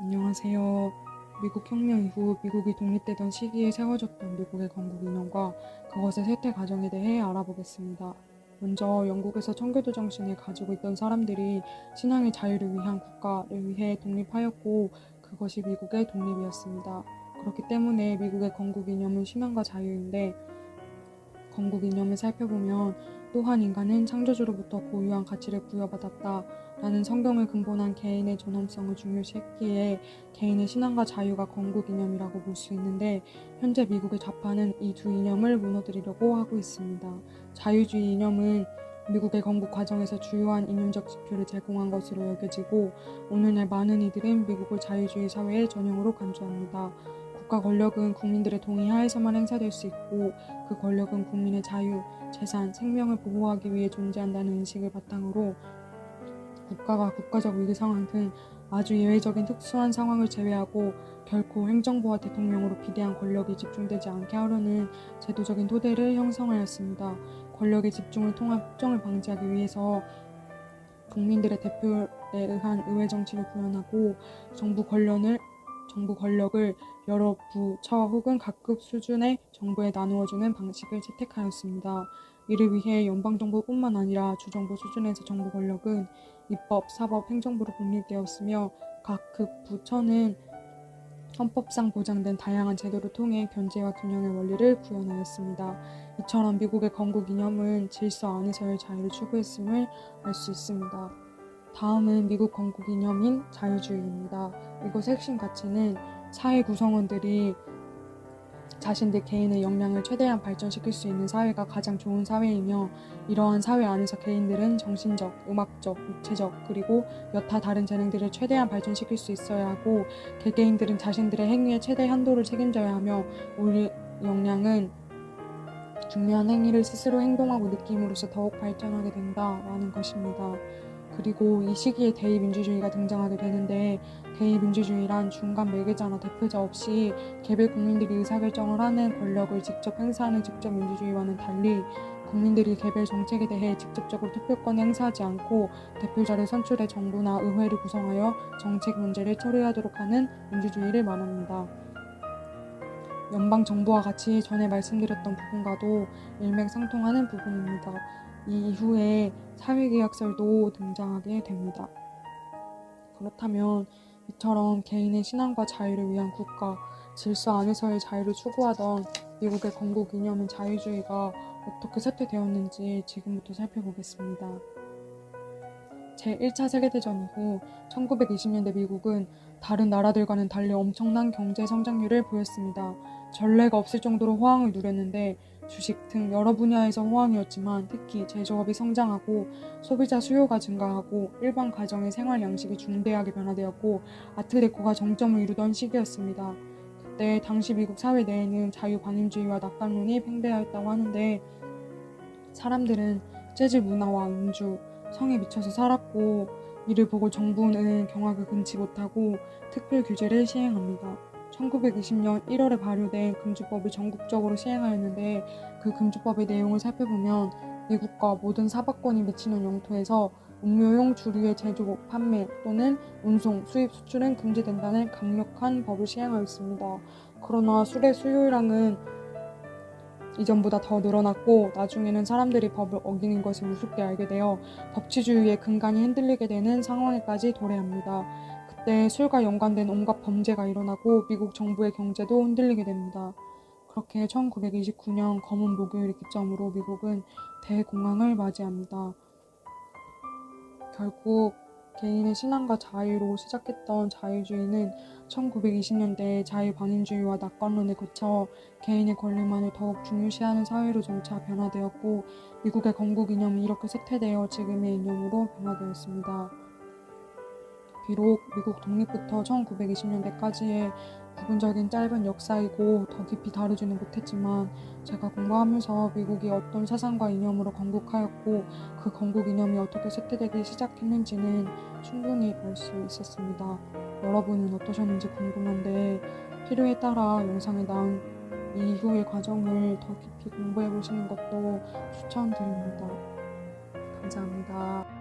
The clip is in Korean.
안녕하세요. 미국 혁명 이후 미국이 독립되던 시기에 세워졌던 미국의 건국 이념과 그것의 쇠퇴 과정에 대해 알아보겠습니다. 먼저 영국에서 청교도 정신을 가지고 있던 사람들이 신앙의 자유를 위한 국가를 위해 독립하였고 그것이 미국의 독립이었습니다. 그렇기 때문에 미국의 건국 이념은 신앙과 자유인데 건국 이념을 살펴보면 또한 인간은 창조주로부터 고유한 가치를 부여받았다 라는 성경을 근본한 개인의 존엄성을 중요시했기에 개인의 신앙과 자유가 건국 이념이라고 볼 수 있는데 현재 미국의 좌파는 이 두 이념을 무너뜨리려고 하고 있습니다. 자유주의 이념은 미국의 건국 과정에서 주요한 이념적 지표를 제공한 것으로 여겨지고 오늘날 많은 이들은 미국을 자유주의 사회의 전형으로 간주합니다. 국가 권력은 국민들의 동의 하에서만 행사될 수 있고 그 권력은 국민의 자유, 재산, 생명을 보호하기 위해 존재한다는 인식을 바탕으로 국가가 국가적 위기 상황 등 아주 예외적인 특수한 상황을 제외하고 결코 행정부와 대통령으로 비대한 권력이 집중되지 않게 하려는 제도적인 토대를 형성하였습니다. 권력의 집중을 통한 폭정을 방지하기 위해서 국민들의 대표에 의한 의회 정치를 구현하고 정부 권력을 여러 부, 처 혹은 각급 수준의 정부에 나누어주는 방식을 채택하였습니다. 이를 위해 연방정부뿐만 아니라 주정부 수준에서 정부 권력은 입법, 사법, 행정부로 분립되었으며 각 급 부처는 헌법상 보장된 다양한 제도를 통해 견제와 균형의 원리를 구현하였습니다. 이처럼 미국의 건국 이념은 질서 안에서의 자유를 추구했음을 알 수 있습니다. 다음은 미국 건국 이념인 자유주의입니다. 이것의 핵심 가치는 사회 구성원들이 자신들 개인의 역량을 최대한 발전시킬 수 있는 사회가 가장 좋은 사회이며 이러한 사회 안에서 개인들은 정신적, 음악적, 육체적 그리고 여타 다른 재능들을 최대한 발전시킬 수 있어야 하고 개개인들은 자신들의 행위의 최대 한도를 책임져야 하며 우리 역량은 중요한 행위를 스스로 행동하고 느낌으로써 더욱 발전하게 된다라는 것입니다. 그리고 이 시기에 대의민주주의가 등장하게 되는데 대의민주주의란 중간 매개자나 대표자 없이 개별 국민들이 의사결정을 하는 권력을 직접 행사하는 직접 민주주의와는 달리 국민들이 개별 정책에 대해 직접적으로 투표권을 행사하지 않고 대표자를 선출해 정부나 의회를 구성하여 정책 문제를 처리하도록 하는 민주주의를 말합니다. 연방정부와 같이 전에 말씀드렸던 부분과도 일맥상통하는 부분입니다. 이 이후에 사회계약설도 등장하게 됩니다. 그렇다면 이처럼 개인의 신앙과 자유를 위한 국가, 질서 안에서의 자유를 추구하던 미국의 건국 이념인 자유주의가 어떻게 쇠퇴되었는지 지금부터 살펴보겠습니다. 제1차 세계대전 이후 1920년대 미국은 다른 나라들과는 달리 엄청난 경제 성장률을 보였습니다. 전례가 없을 정도로 호황을 누렸는데 주식 등 여러 분야에서 호황이었지만 특히 제조업이 성장하고 소비자 수요가 증가하고 일반 가정의 생활 양식이 중대하게 변화되었고 아트데코가 정점을 이루던 시기였습니다. 그때 당시 미국 사회 내에는 자유방임주의와 낙관론이 팽배하였다고 하는데 사람들은 재즈 문화와 음주, 성에 미쳐서 살았고 이를 보고 정부는 경악을 금치 못하고 특별 규제를 시행합니다. 1920년 1월에 발효된 금주법을 전국적으로 시행하였는데 그 금주법의 내용을 살펴보면 미국과 모든 사박권이 미치는 영토에서 음료용 주류의 제조, 판매 또는 운송, 수입, 수출은 금지된다는 강력한 법을 시행하였습니다. 그러나 술의 수요량은 이전보다 더 늘어났고 나중에는 사람들이 법을 어기는 것을 우습게 알게 되어 법치주의의 근간이 흔들리게 되는 상황에까지 도래합니다. 그때 술과 연관된 온갖 범죄가 일어나고 미국 정부의 경제도 흔들리게 됩니다. 그렇게 1929년 검은 목요일을 기점으로 미국은 대공황을 맞이합니다. 결국 개인의 신앙과 자유로 시작했던 자유주의는 1920년대에 자유방임주의와 낙관론에 거쳐 개인의 권리만을 더욱 중요시하는 사회로 점차 변화되었고 미국의 건국 이념이 이렇게 쇠퇴되어 지금의 이념으로 변화되었습니다. 비록 미국 독립부터 1920년대까지의 부분적인 짧은 역사이고 더 깊이 다루지는 못했지만 제가 공부하면서 미국이 어떤 사상과 이념으로 건국하였고 그 건국 이념이 어떻게 쇠퇴되기 시작했는지는 충분히 알 수 있었습니다. 여러분은 어떠셨는지 궁금한데 필요에 따라 영상에 나온 이 이후의 과정을 더 깊이 공부해 보시는 것도 추천드립니다. 감사합니다.